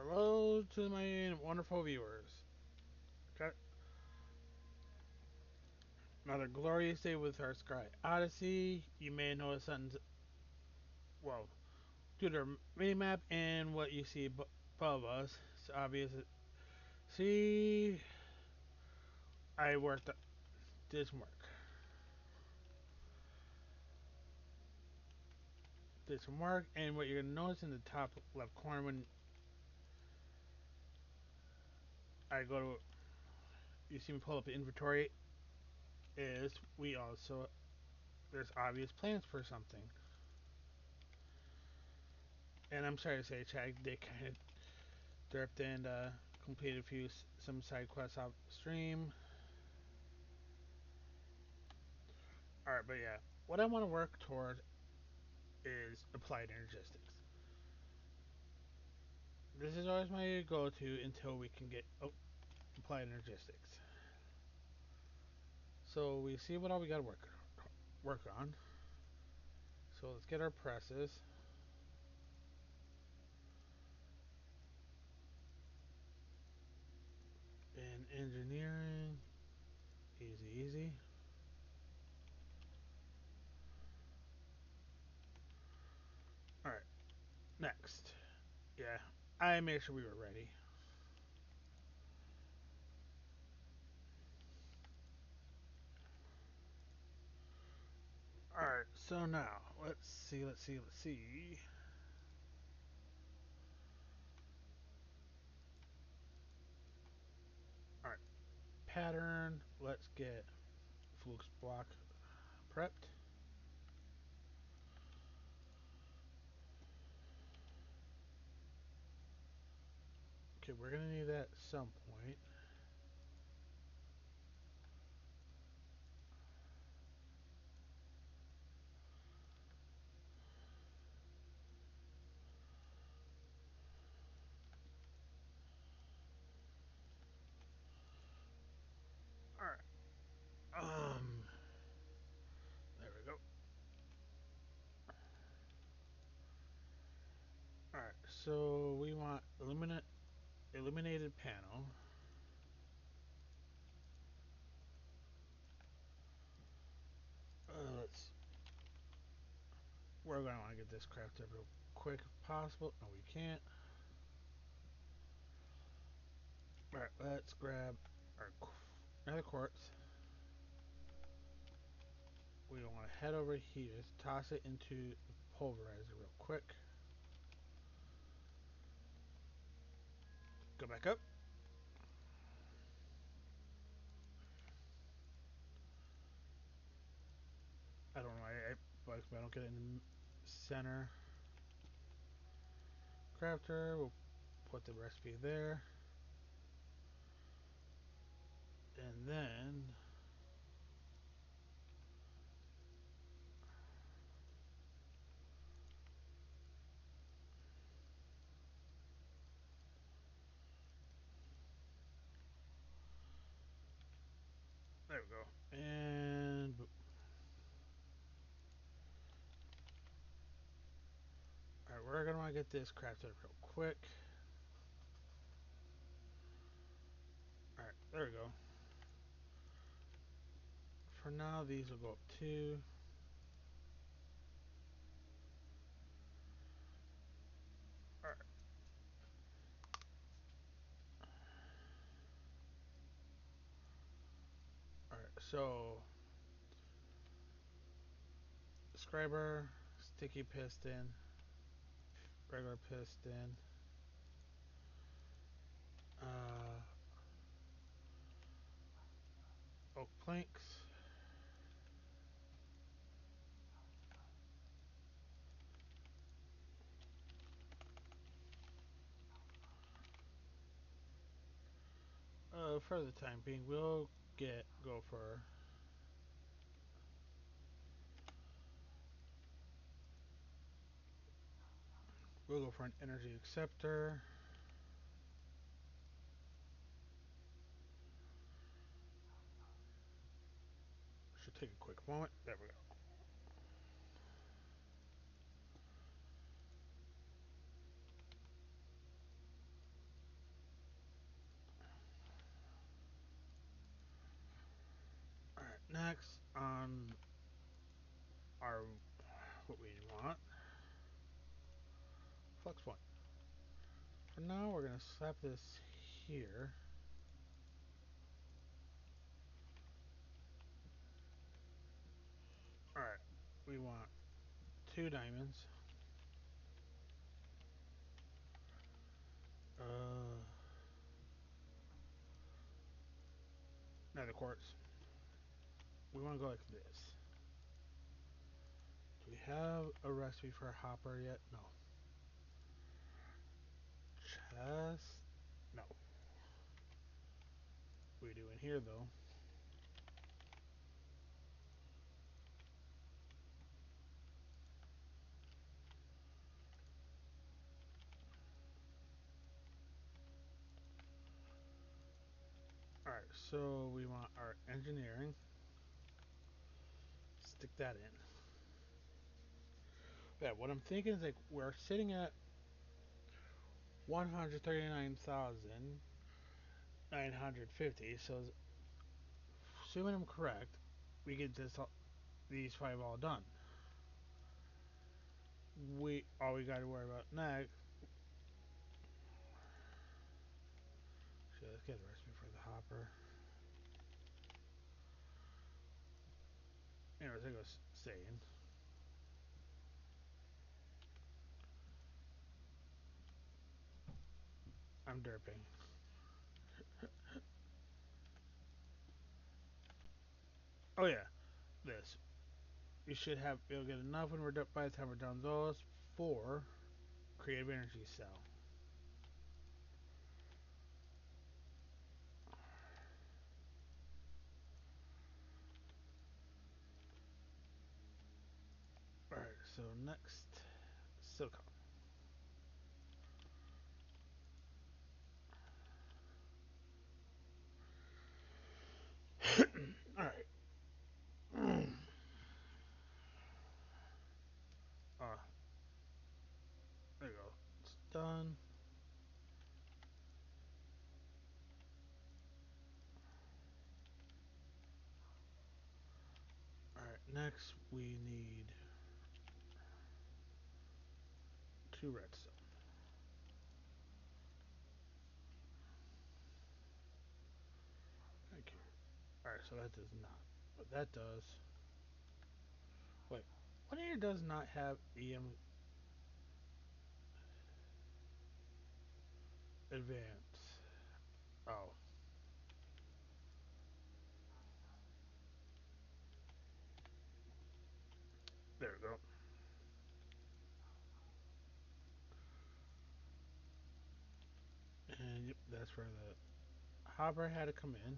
Hello to my wonderful viewers. Got another glorious day with our Sky Odyssey. You may notice something, well, due to the minimap and what you see above us, it's obvious. See, I did some work. Did some work, and what you're going to notice in the top left corner when I go to, you see me pull up the inventory, is we also, there's obvious plans for something. And I'm sorry to say, Chad, they kind of derped and completed some side quests off stream. Alright, but yeah, what I want to work toward is applied energistics. This is always my go-to until we can get applied energistics. So we see what all we got to work on. So let's get our presses. And engineering, easy, easy. Alright, next. Yeah, I made sure we were ready. Alright, so now, let's see. Alright, pattern, let's get Fluke's block prepped. Okay, we're gonna need that at some point. Alright. There we go. Alright, so we want illuminated panel. Let's. We're gonna want to get this crafted real quick if possible. No, we can't. Alright, let's grab our another quartz. We want to head over here, toss it into the pulverizer real quick. Go back up. I don't know why but I don't get it in the center. Crafter, we'll put the recipe there. And then there we go. And alright, we're gonna want to get this crafted real quick. Alright, there we go. For now, these will go up too. Alright. Alright, so scriber, sticky piston, regular piston, uh, oak planks, for the time being, go for an energy acceptor. Should take a quick moment. There we go. Next on our what we want flex point. For now, we're gonna slap this here. All right, we want two diamonds. Uh, Nether quartz. We want to go like this. Do we have a recipe for a hopper yet? No. Chest? No. We do in here though. Alright, so we want our engineering. Stick that in. Yeah, what I'm thinking is like we're sitting at 139,950. So assuming I'm correct, we get these five all done. We all we got to worry about next. So let's get a recipe for the hopper. Anyways, I was saying, I'm derping. Oh yeah, this. We should have. We'll get enough when we're done by the time we're done those for creative energy cell. All right. So next, silicon. All right. uh, there you go. It's done. All right. Next, we need two redstone. Thank you. All right. So that does not. But that does. Wait. What here does not have EM advance? Oh, there we go. And yep, that's where the hopper had to come in.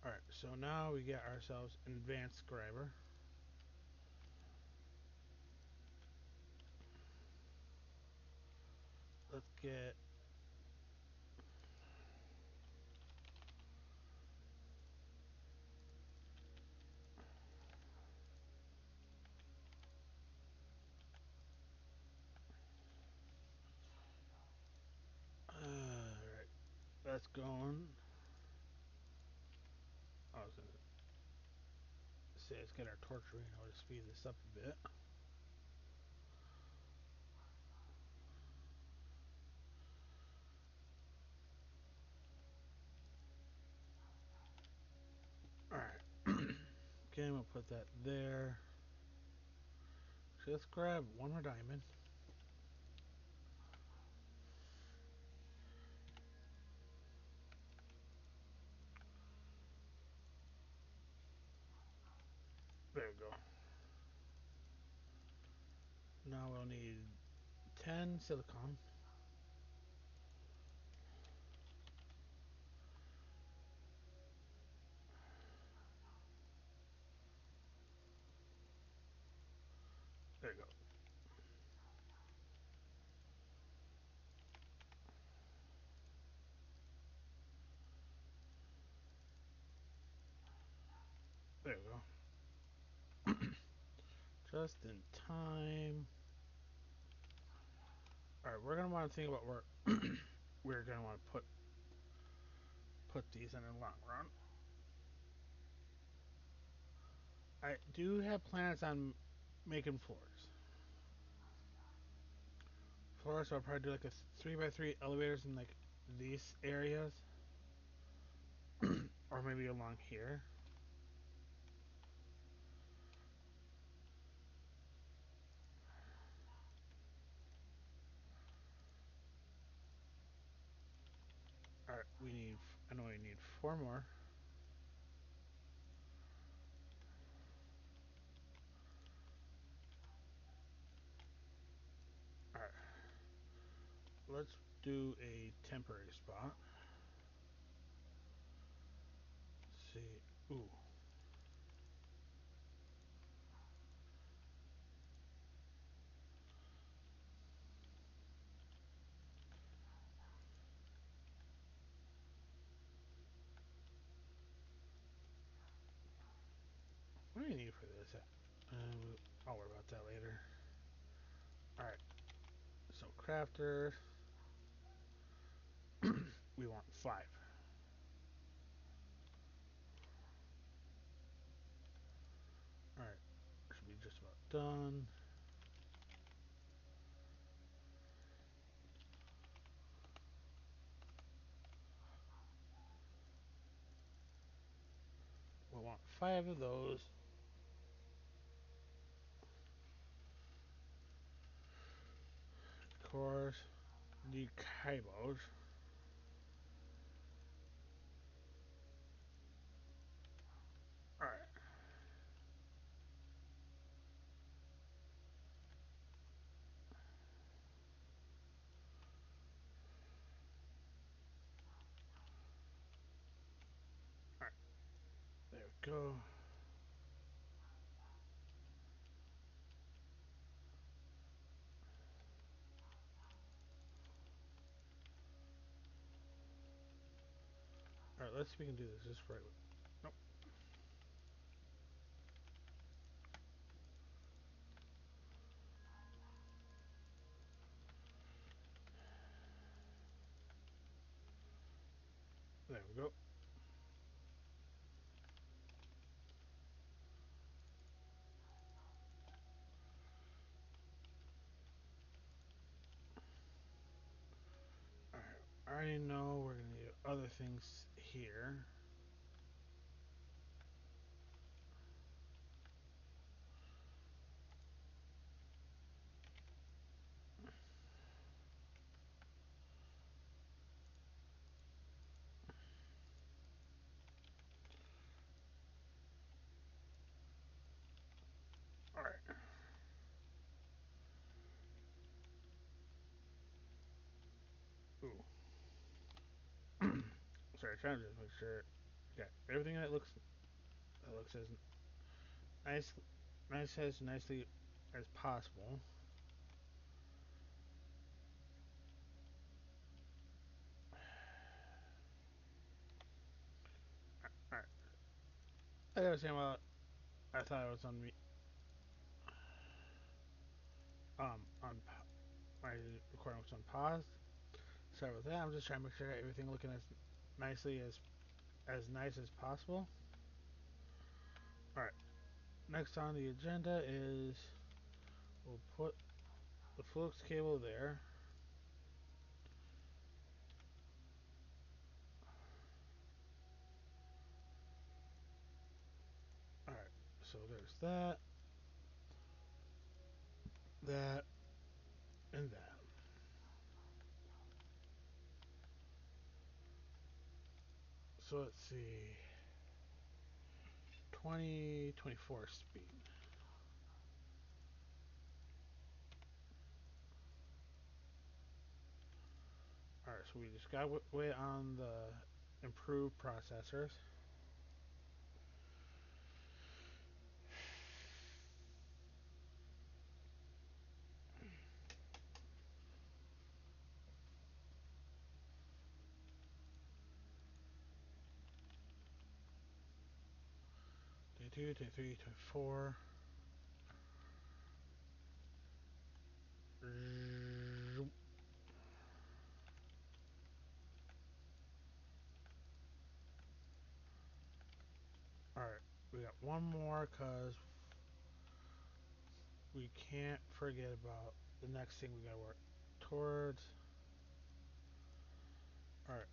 Alright, so now we get ourselves an advanced scriber. Let's get alright, that's going. I was gonna say let's get our torch reno to speed this up a bit. Alright. Okay, we'll put that there. So let's grab one more diamond. There we go. Now we'll need 10 silicon. There you go. There you go. Just in time. Alright, we're gonna want to think about where we're gonna want to put these in the long run. I do have plans on making floors. Floors, so I'll probably do like a 3x3 elevators in like these areas, or maybe along here. Alright, we need. I know we need four more. Alright, let's do a temporary spot. Let's see. Ooh. What do you need for this? I'll worry about that later. Alright, so crafter. We want five. Alright, should be just about done. We want five of those. Of course, need kibos. Alright. Alright. There we go. Alright, let's see if we can do this right. Nope. There we go. Alright. I already know we're gonna need other things here. Alright. Ooh. Sorry, trying to just make sure. Got everything that looks as nice, nice as nicely as possible. Alright. I gotta say, well, I thought I was on on my recording was on pause. Sorry about that. I'm just trying to make sure everything looking as nicely as nice as possible. All right. Next on the agenda is we'll put the flux cable there. All right. So there's that, that, and that. So let's see. 2024 speed. All right. So we just got to wait on the improved processors. Day 2, day 3, day 4. We got one more because we can't forget about the next thing we gotta work towards. Alright,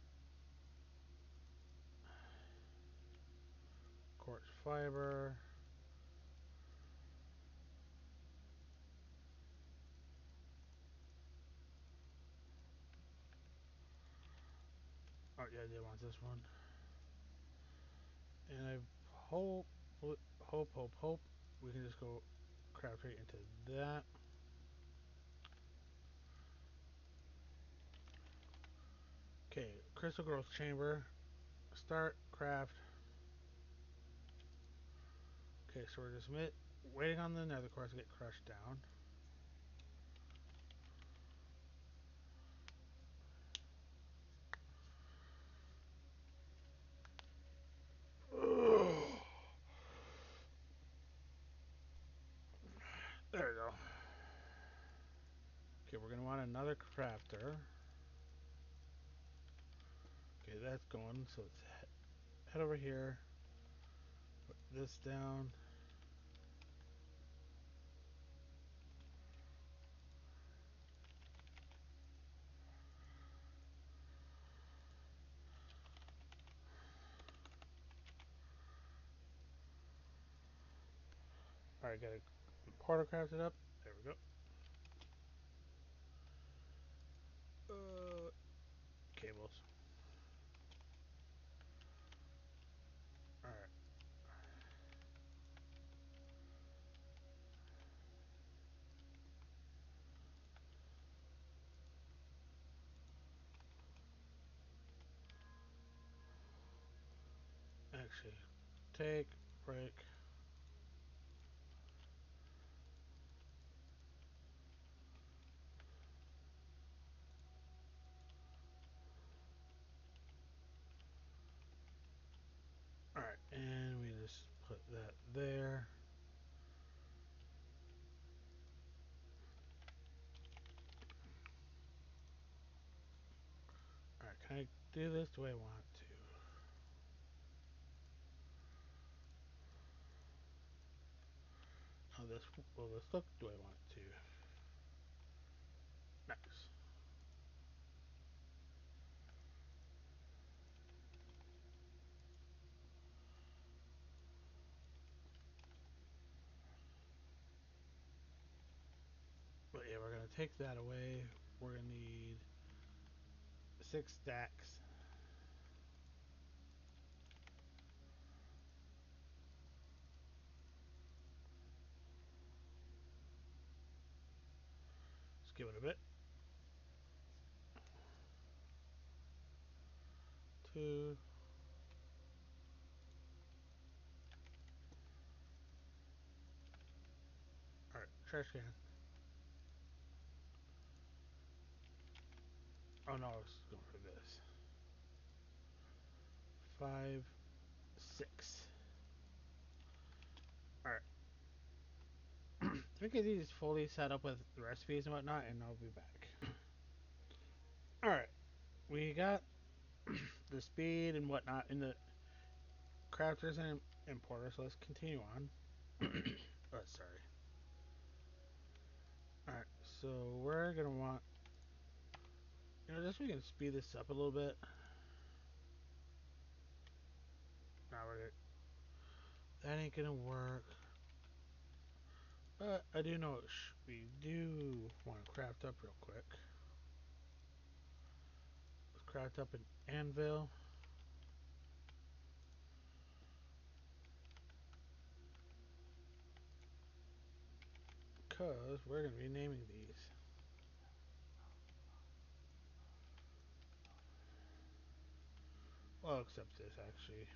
quartz fiber. Oh yeah, I did want this one. And I hope, hope we can just go craft right into that. Okay, crystal growth chamber. Start craft. Okay, so we're just waiting on the nether quartz to get crushed down. There we go. Okay, we're gonna want another crafter. Okay, that's going. So let's head over here. Put this down. Alright, got a portal crafted up. There we go. Cables. Alright. Actually, take, break. Alright, and we just put that there. Alright, can I do this the way I want to? How this will this look? Do I want it to? Nice. But yeah, we're gonna take that away. We're gonna need 6 stacks. Let's give it a bit. 2. Alright, trash can. Oh no, I was going for this. 5, 6. Alright. Let me get these fully set up with the recipes and whatnot, and I'll be back. Alright, we got the speed and whatnot in the crafters and importers, so let's continue on. Oh, sorry. Alright, so we're gonna want, just so we can speed this up a little bit. Now that ain't gonna work. But I do know we do want to craft up real quick. Let's craft up an anvil. Because we're gonna be naming these. Well, except this actually.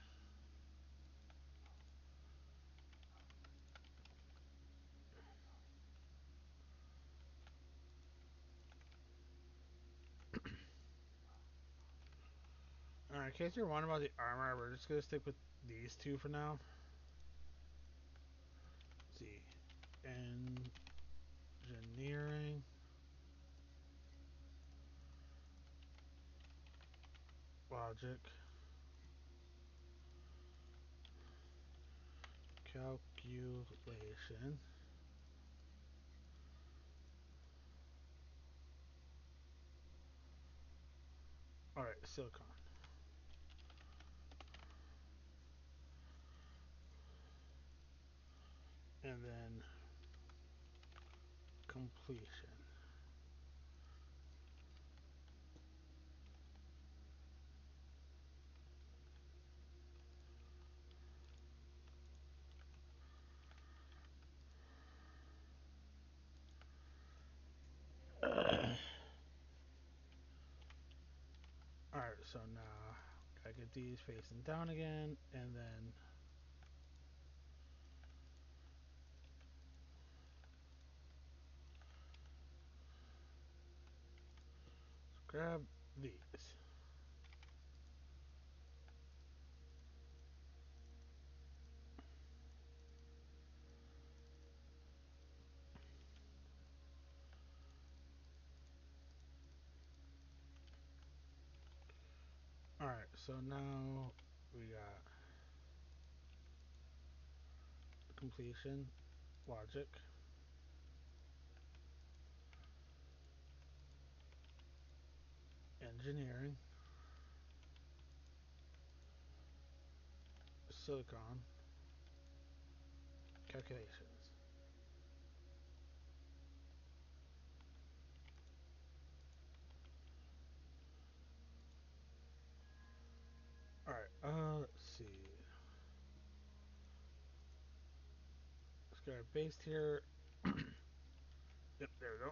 Alright, in case you're wondering about the armor, we're just gonna stick with these two for now. Let's see. Engineering. Logic. calculation. Alright, silicon. And then completion. Alright, so now I get these facing down again, and then grab these. Alright, so now we got completion, logic, engineering, silicon, calculations. Alright, let's see. Let's get our base here. Yep, there we go.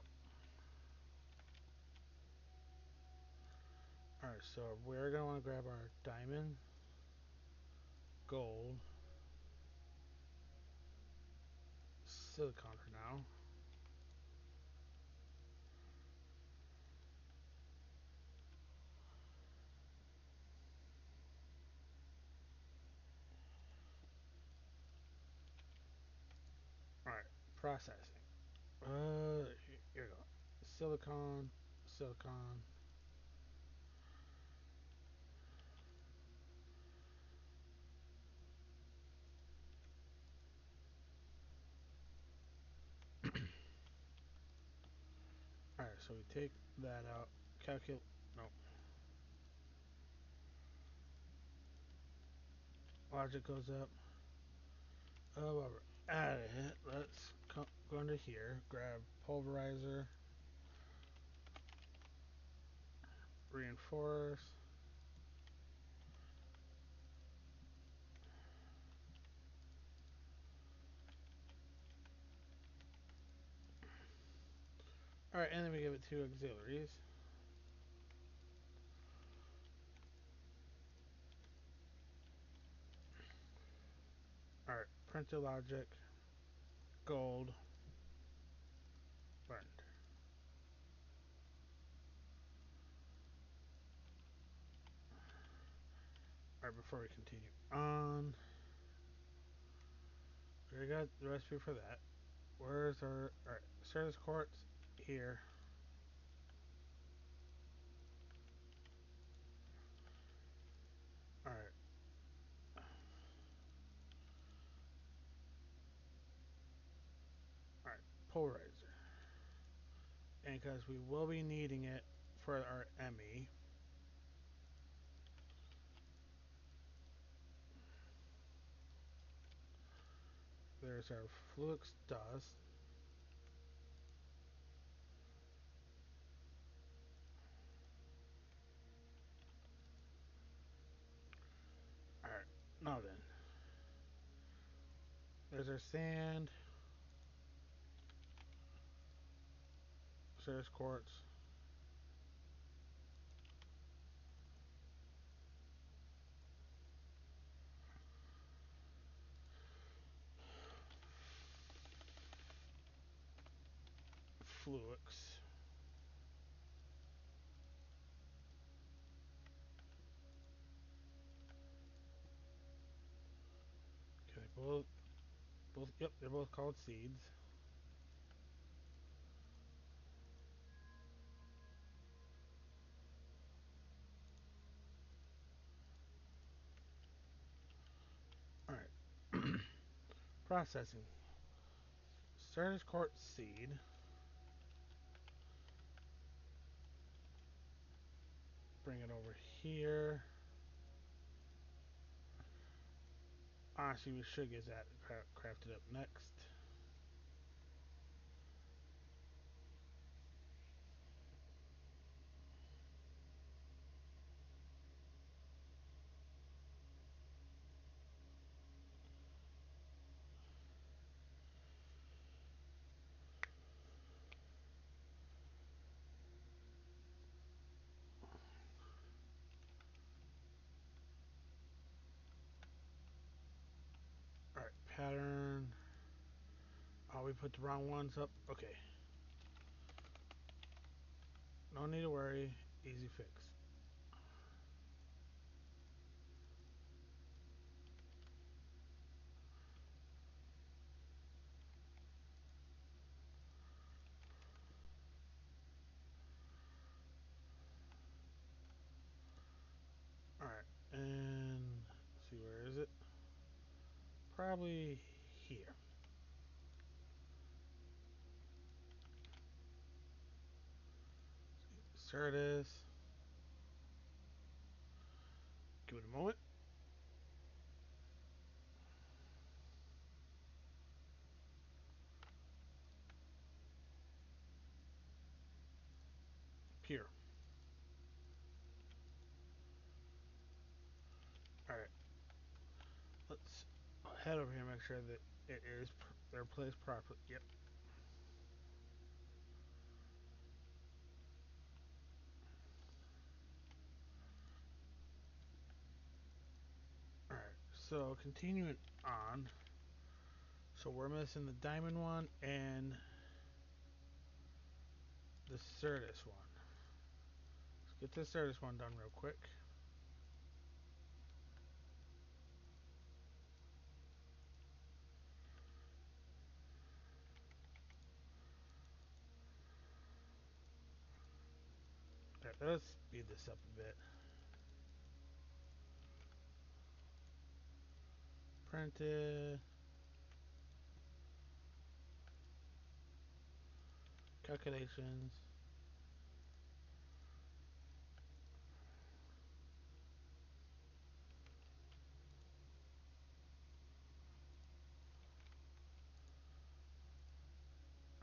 Alright, so we're going to want to grab our diamond, gold, silicon for now. Alright, processing. Here we go. Silicon, silicon. Alright, so we take that out. Calculate. No. Logic goes up. Oh, well, we're at it. Let's go into here. Grab pulverizer. Reinforce. Alright, and then we give it two auxiliaries. Alright, printed logic. Gold. Burned. Alright, before we continue on, we already got the recipe for that. Where's our. Alright, Certus quartz here. Alright. Alright, polarizer. And because we will be needing it for our ME. There's our flux dust. Alright, now then. There's our sand. Certus quartz. Flux. Okay, yep, they're both called seeds. Alright. Processing. Stardust quartz seed. Bring it over here. Honestly, we should get that crafted up next. Alright, pattern. Oh, we put the wrong ones up. Okay. No need to worry. Easy fix. Alright, and let's see, where is it? Probably here. Certus. Give it a moment. Here. Alright, let's head over here and make sure that it is they're placed properly. Yep. Alright, so continuing on. So we're missing the diamond one and the Certus one. Let's get the Certus one done real quick. Alright, let's speed this up a bit. Printed. Calculations.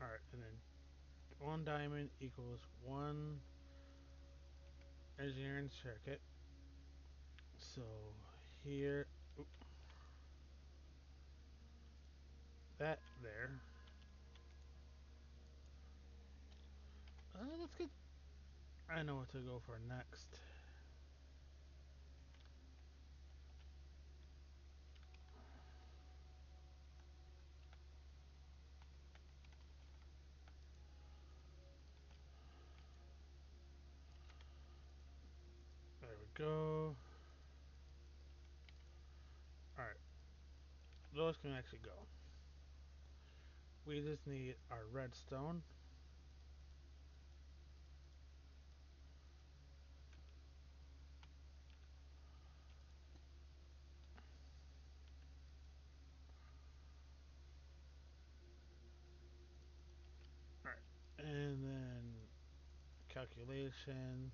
Alright, and then one diamond equals one engineering circuit. So here, oop, that there. Let's get. I know what to go for next. There we go. Alright, those can actually go. We just need our redstone. Alright, and then calculations.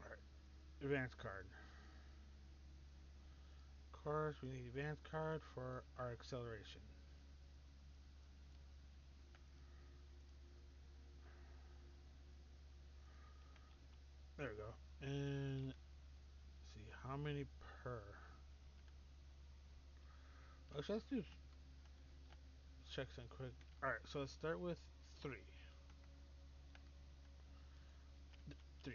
Alright, advanced card. Of course, we need advanced card for our acceleration. There we go. And let's see, how many per? Actually, let's do check some quick. Alright, so let's start with 3. 3.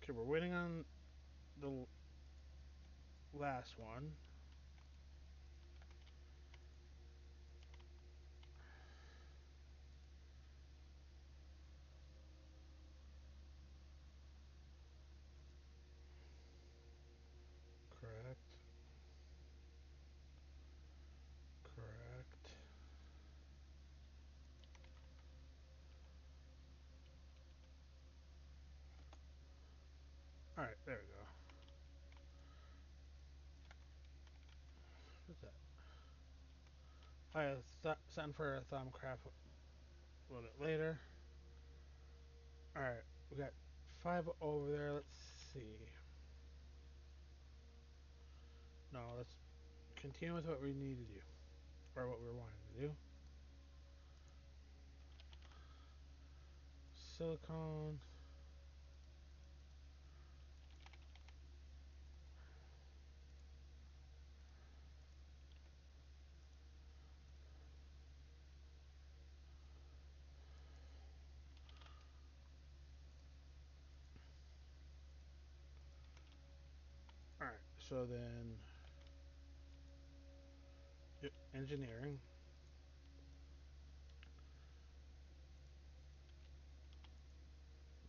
Okay, we're waiting on the last one. Correct. Alright, there we go. What's that? I have something for a Thumbcraft a little bit later. Alright, we got 5 over there. Let's see. No, let's continue with what we need to do. Or what we're wanting to do. Silicone. Alright, so then engineering.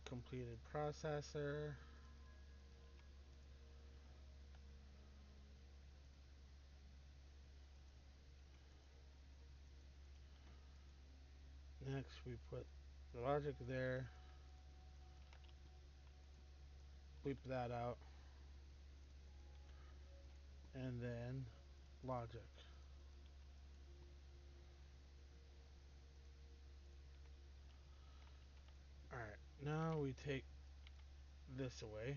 Completed processor. Next, we put the logic there. Bleep that out. And then logic. Alright, now we take this away.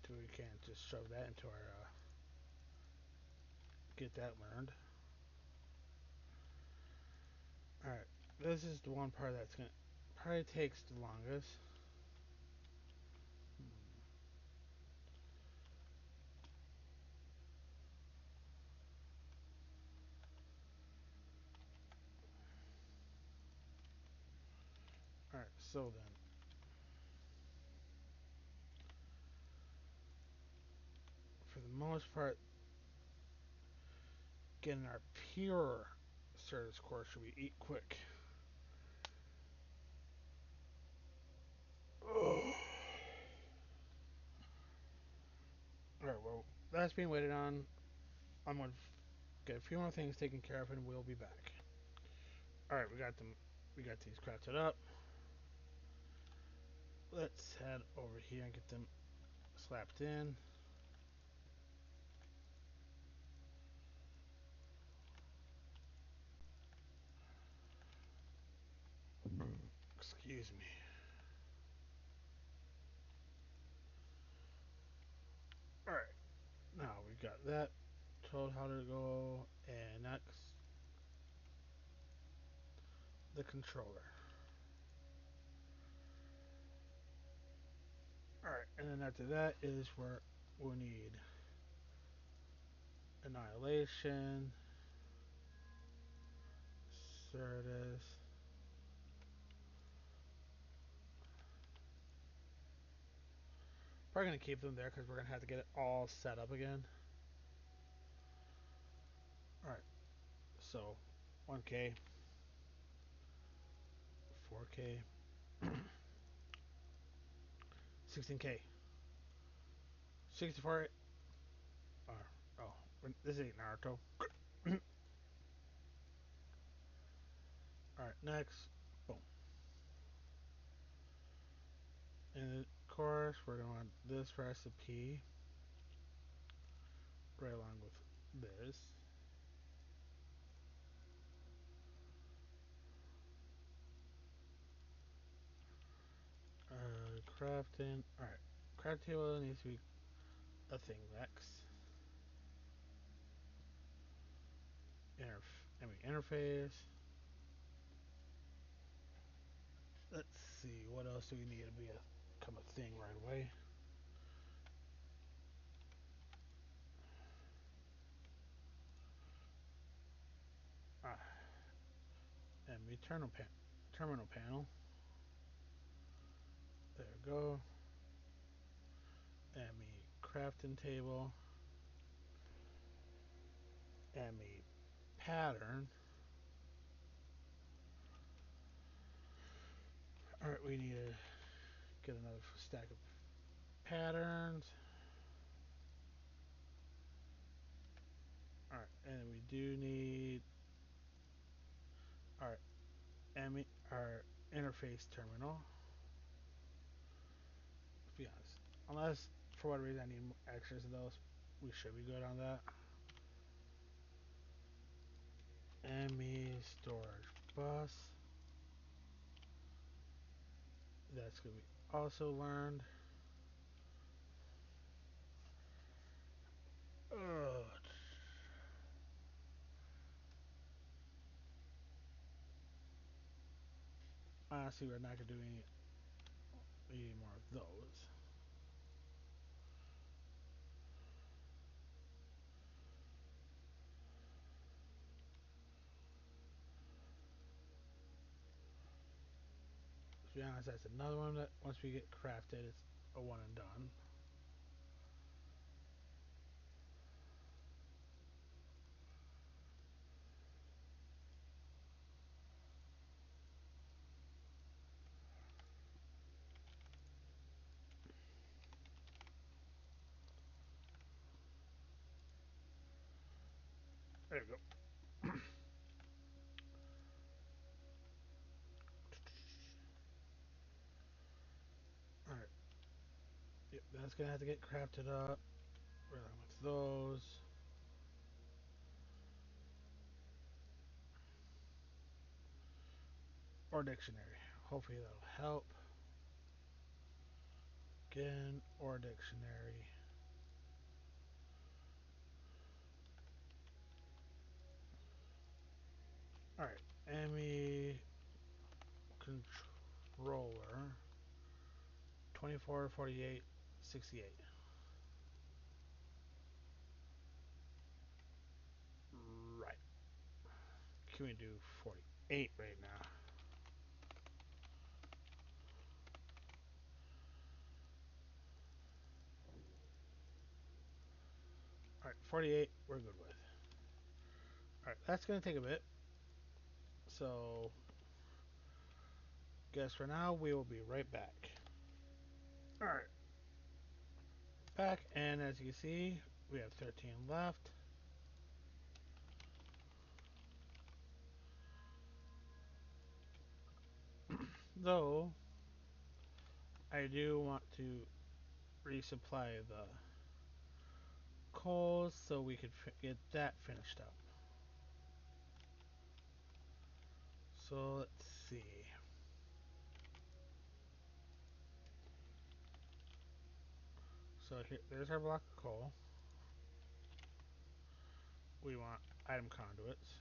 So we can't just shove that into our, get that learned. Alright, this is the one part that's gonna probably takes the longest. Alright, so then for the most part, getting our pure Certus core should we eat quick. Alright, well, that's being waited on. I'm gonna get a few more things taken care of and we'll be back. Alright, we got them. We got these crafted up. Let's head over here and get them slapped in. Excuse me. Alright, now we got that told how to go, and next the controller. Alright, and then after that is where we'll need Annihilation, Certus. Probably gonna keep them there because we're gonna have to get it all set up again. Alright, so 1K, 4K, 16K, 64. Oh, this ain't Naruto. Alright, next. Boom. And of course, we're gonna want this recipe right along with this. Crafting. Alright. Craft table needs to be a thing next. Interface. Let's see, what else do we need to become a thing right away? Ah, and terminal panel. There we go. And crafting table. And pattern. Alright, we need to get another stack of patterns. Alright, and we do need our our interface terminal. Unless for what reason I need extras of those, we should be good on that. ME storage bus. That's gonna be also learned. Ugh. Honestly, we're not gonna do any more of those. To be honest, that's another one that once we get crafted, it's a one and done. There you go. Alright. Yep, that's gonna have to get crafted up. We're done with those. Or dictionary. Hopefully that'll help. Again, or dictionary. Alright, ME controller 24, 48, 68. Right. Can we do 48 right now? Alright, 48 we're good with. Alright, that's gonna take a bit. So guess for now we will be right back. Alright. Back, and as you can see, we have 13 left. Though I do want to resupply the coals so we could get that finished up. So let's see. So here, there's our block of coal. We want item conduits.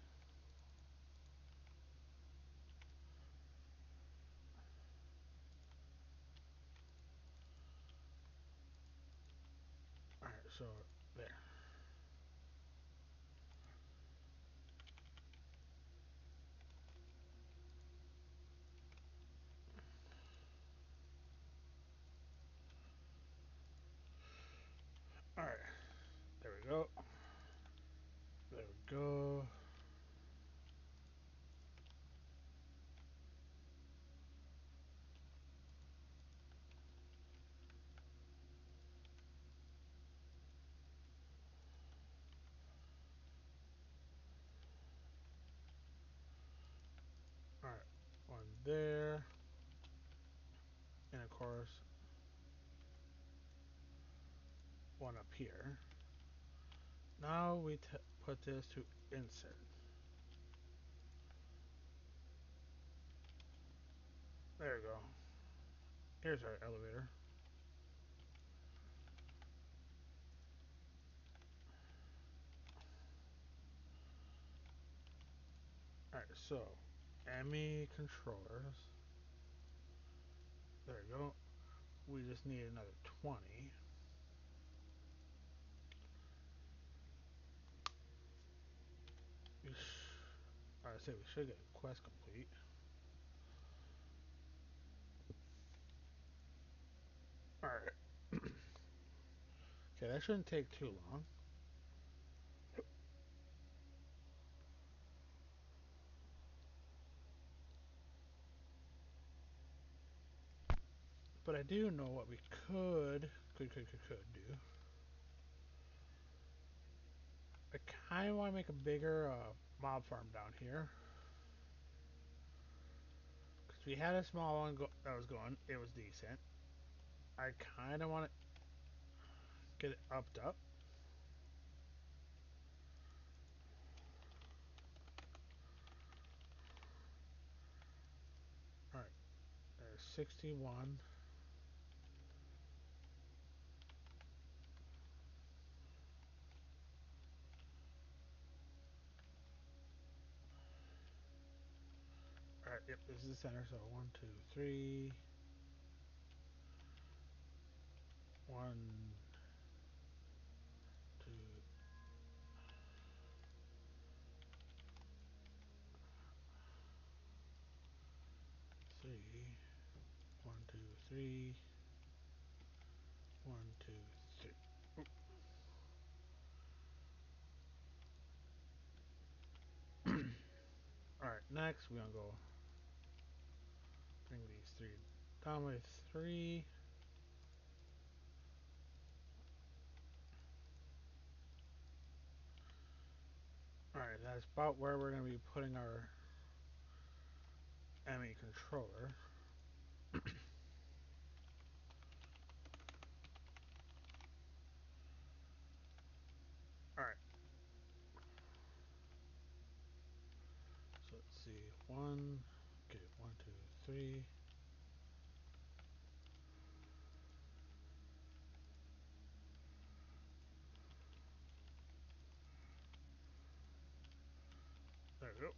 Alright, so there. Alright, there we go. There we go. Alright, one there. And of course, one up here. Now we put this to insert. There we go. Here's our elevator. Alright, so ME controllers. There we go. We just need another 20. I say we should get a quest complete. Alright. Okay, that shouldn't take too long. But I do know what we could do. I kind of want to make a bigger mob farm down here. Because we had a small one that was going. It was decent. I kind of want Get it upped up. Alright, there's 61. Alright, yep, this is the center. So 1, 2, 3. 1, 2, 3. 1, 2, 3. 1, 2, 3. Alright, next we're gonna go bring these three down by 3. Alright, that's about where we're gonna be putting our ME controller. Alright, so let's see. 1, okay, 1, 2, 3. There we go.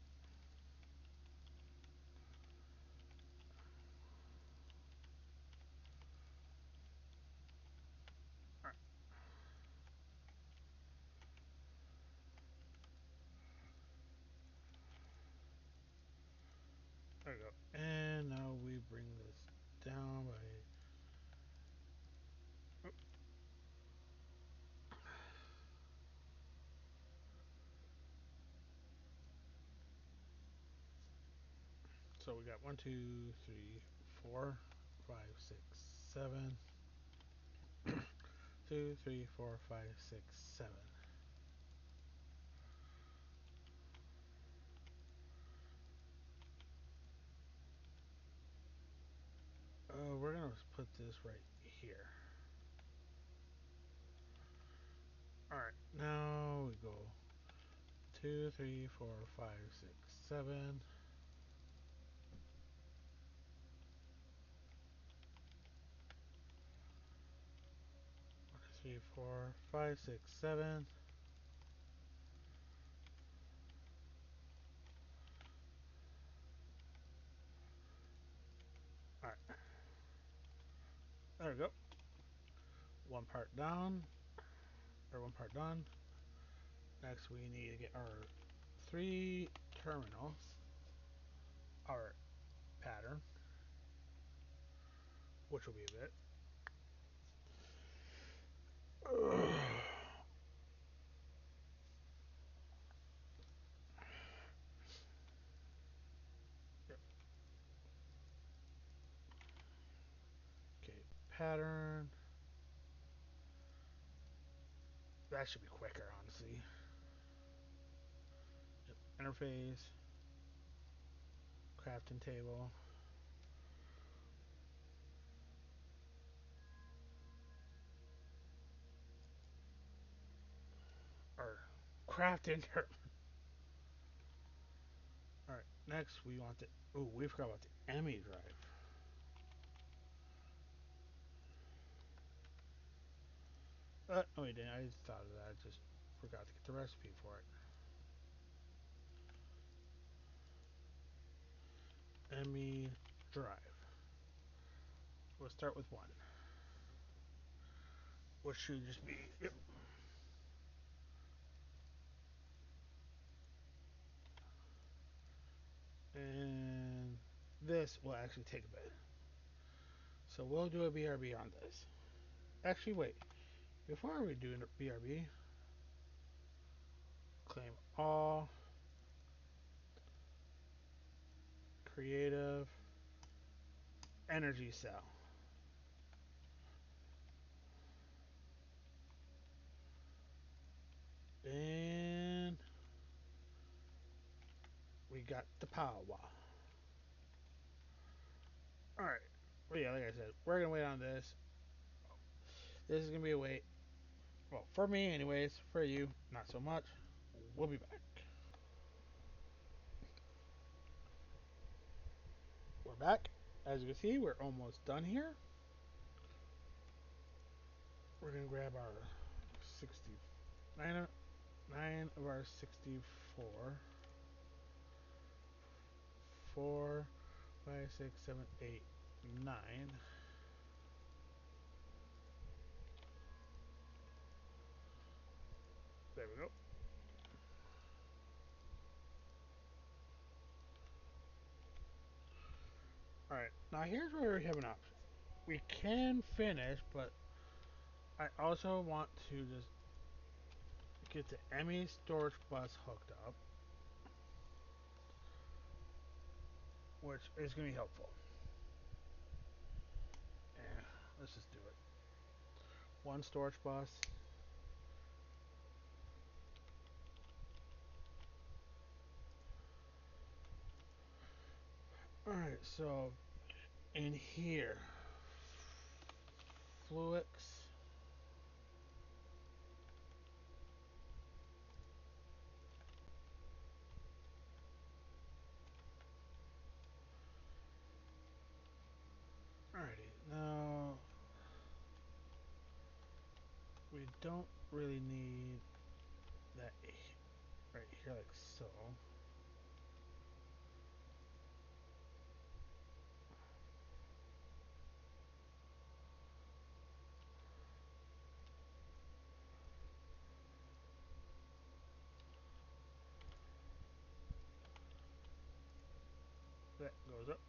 Alright, there we go. And now we bring this down by. So we got 1, 2, 3, 4, 5, 6, 7. 2, 3, 4, 5, 6, 7. We're gonna put this right here. Alright, now we go 2, 3, 4, 5, 6, 7. 3, 4, 5, 6, 7. Alright, there we go. One part down, or one part done. Next, we need to get our 3 terminals, our pattern, which will be a bit. Yep. Okay, pattern. That should be quicker, honestly. Yep. Interface, crafting table, or crafting. Alright, next we want the. Oh, we forgot about the ME drive. No, we didn't. I just thought of that. I just forgot to get the recipe for it. ME drive. We'll start with 1, which should just be. Yep. And this will actually take a bit. So we'll do a BRB on this. Actually, wait. Before we do a BRB, claim all, creative, energy cell. And we got the power. Alright. Well, yeah, like I said, we're going to wait on this. This is going to be a wait. Well, for me, anyways. For you, not so much. We'll be back. We're back. As you can see, we're almost done here. We're gonna grab our 69 nine of our 64. 4, 5, 6, 7, 8, 9. There we go. Alright, now here's where we have an option. We can finish, but I also want to just get the Emmy storage bus hooked up, which is going to be helpful. Yeah, let's just do it. One storage bus. Alright, so in here, Fluix. Alrighty, now we don't really need that right here like so. That goes up.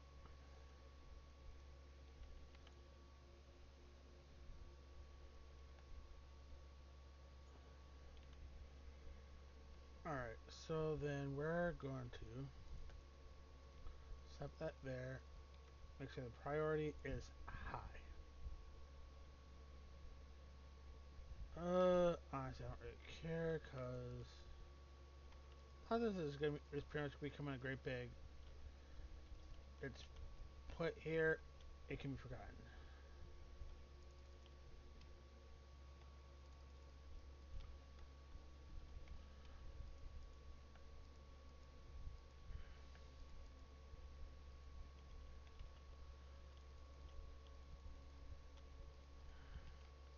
Alright, so then we're going to set that there. Make sure the priority is high. Honestly, I don't really care because how this is gonna be, is pretty much becoming a great big. It's put here, it can be forgotten.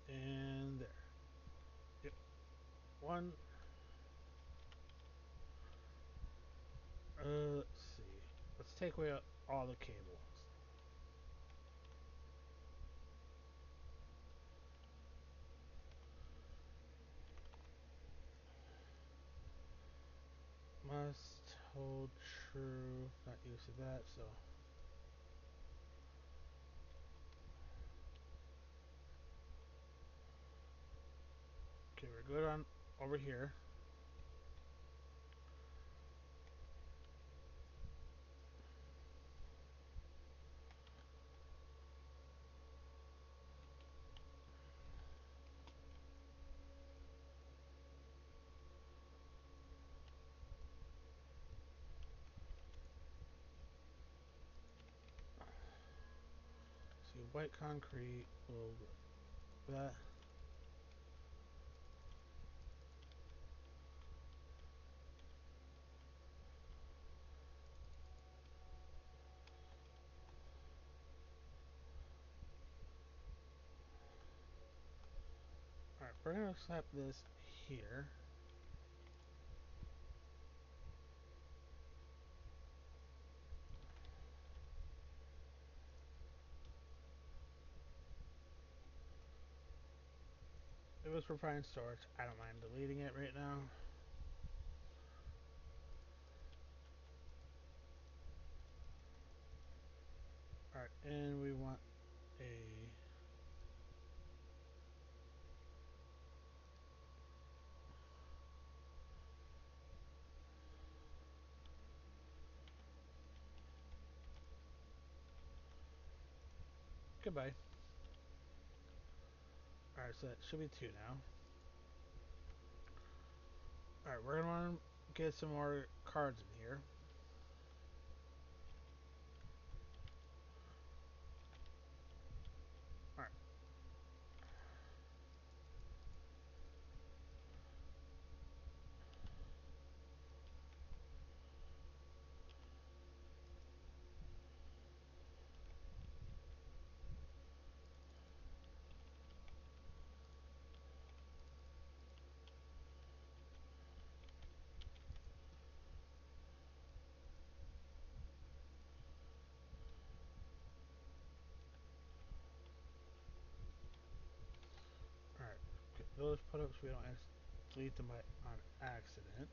And there. Yep. One. Let's see. Let's take away all the cables. Must hold true. Not used to that, so. Okay, we're good on over here. See, white concrete will that. Alright, we're gonna slap this here. It was for fine storage. I don't mind deleting it right now. Alright, and we want a goodbye. Alright, so that should be two now. Alright, we're gonna want to get some more cards in here. Alright. those put-ups we don't delete them by on accident.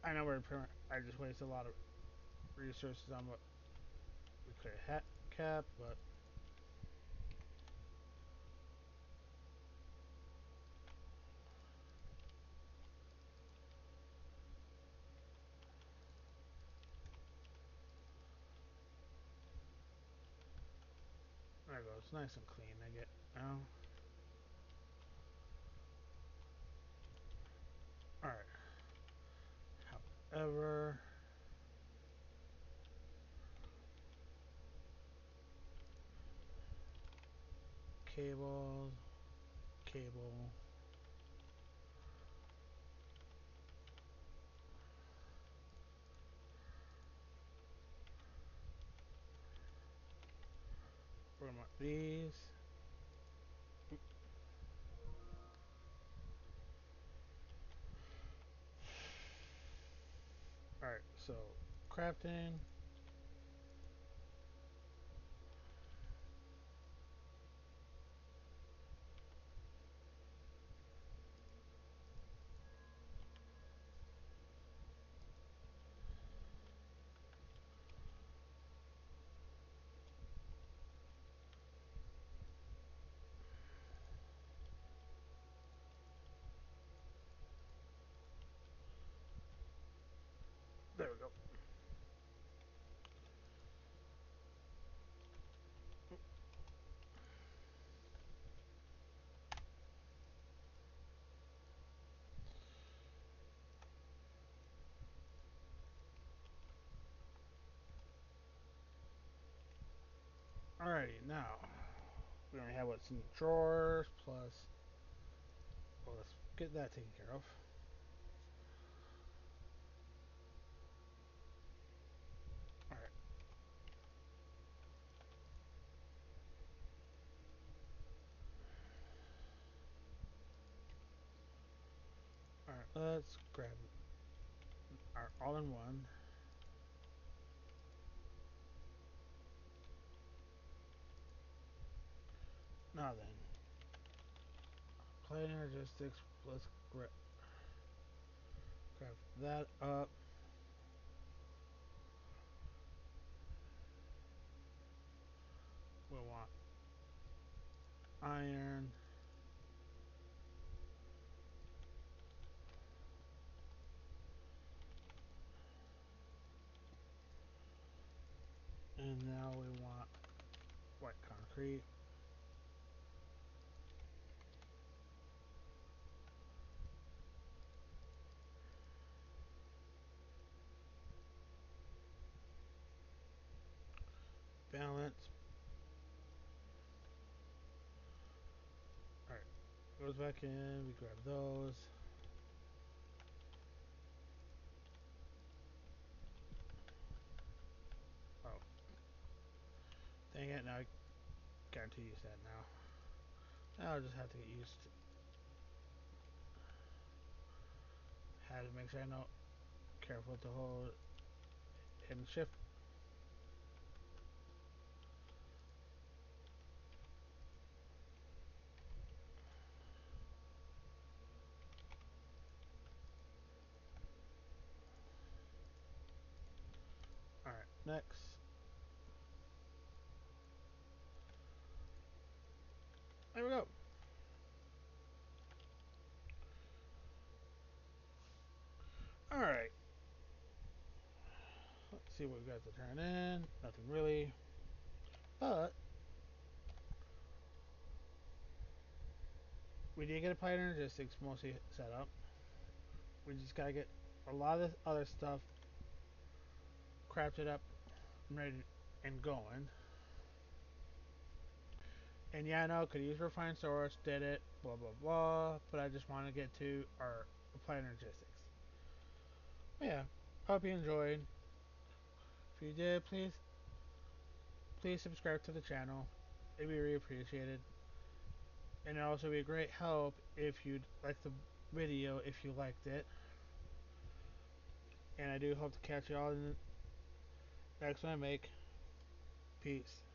I know I just wasted a lot of resources on what we could have kept, but there it goes. Nice and clean. I get now. Alright. However, cable, cable. We're gonna mark these. Alright, so crafting. There we go. Alrighty, now we only have what's in the drawers plus. Well, let's get that taken care of. Alright. Alright, let's grab our all-in-one. Now then, play energistics. Let's grab that up. We'll want iron. And now we want white concrete. Balance. Alright, goes back in. We grab those. Oh, dang it! Now I got to use that now. I'll just have to get used to. Had to make sure I know. Careful to hold and shift. Alright, next. There we go. Alright. Let's see what we got to turn in. Nothing really. But we did get a Applied Energistics mostly set up. We just gotta get a lot of this other stuff crafted up and ready and going. And yeah, I know, could use refined source, did it, blah blah blah, but I just want to get to our Applied Energistics. But yeah, hope you enjoyed. If you did, please subscribe to the channel. It'd be really appreciated. And it'd also be a great help if you'd like the video if you liked it. And I do hope to catch you all in the next one I make. Peace.